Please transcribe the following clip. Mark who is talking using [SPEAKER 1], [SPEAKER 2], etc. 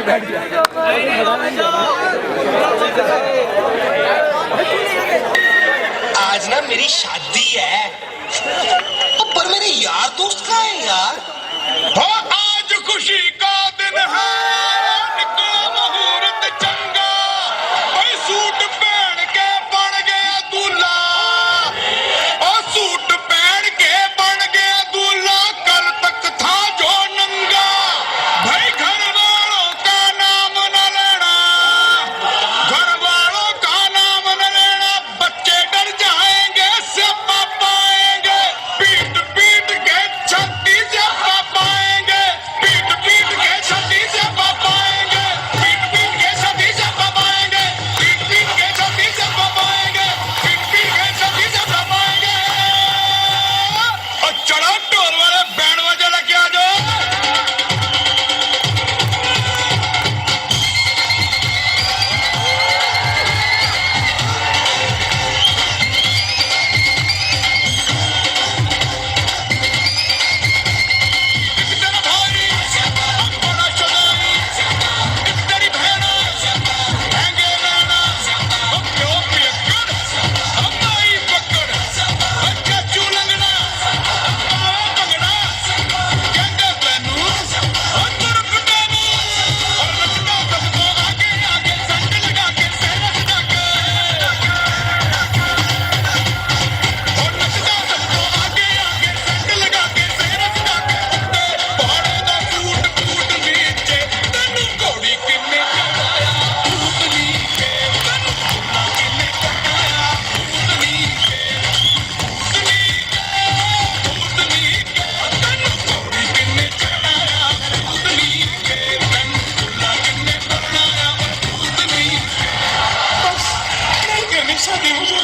[SPEAKER 1] आज ना मेरी शादी है, पर मेरे यार दोस्त कहाँ है यार?
[SPEAKER 2] हाँ, आज खुशी का दिन है, निकला मुहूर्त चंगा, भाई सूट पहन के बन गया दूल्हा, और सूट पहन के बन गया दूल्हा, कल तक था जो नंगा, भाई घर वालों का नाम न लेना, घर वालों का नाम न लेना, बच्चे डर जाएंगे से पापा आएंगे, पीट पीट के छत्ती से पापा आएंगे, पीट पीट के छत्ती से पापा आएंगे, पीट पीट के छत्ती से पापा आएंगे, पीट पीट के छत्ती से पापा आएंगे, पीट पीट के छत्ती से पापा आएंगे। और चढ़ो ढोल वाले बैंड बजा लेके आ जाओ। तेरा भाई बड़ा शदाई, तेरी बहना हैंगे रहना, हम क्यों पियक्कड़, हम आई पकड़, बच्चा चूलंगना, आवा भंगड़ा, कहते बैनू, और तुरक डानू, और नचता सबको आगे आगे संग लगा के सेना सजा के, और नचता सबको आगे आगे संग लगा के सेना सजा के, पहाड़ों ਦਾ ਫੂਟ ਫੂਟ ਨੀਚੇ ਤੈਨੂੰ ਘੋੜੀ ਕਿੰਨੇ ਚੜਾਇਆ, ਫੂਟ ਨੀਚੇ ਤੈਨੂੰ ਘੋੜਾ ਕਿੰਨੇ ਚੜਾਇਆ, ਫੂਟ ਨੀਚੇ ਫੂਟ ਨੀਚੇ ਤੈਨੂੰ ਘੋੜੀ ਕਿੰਨੇ ਚੜਾਇਆ, ਫੂਟ ਨੀਚੇ ਤੈਨੂੰ ਘੋੜਾ ਕਿੰਨੇ ਚੜਾਇਆ, ਫੂਟ ਨੀਚੇ। ਬਸ ਨਹੀਂ ਕਰਨੀ ਸਾਡੀ ਹੋ ਜਾ।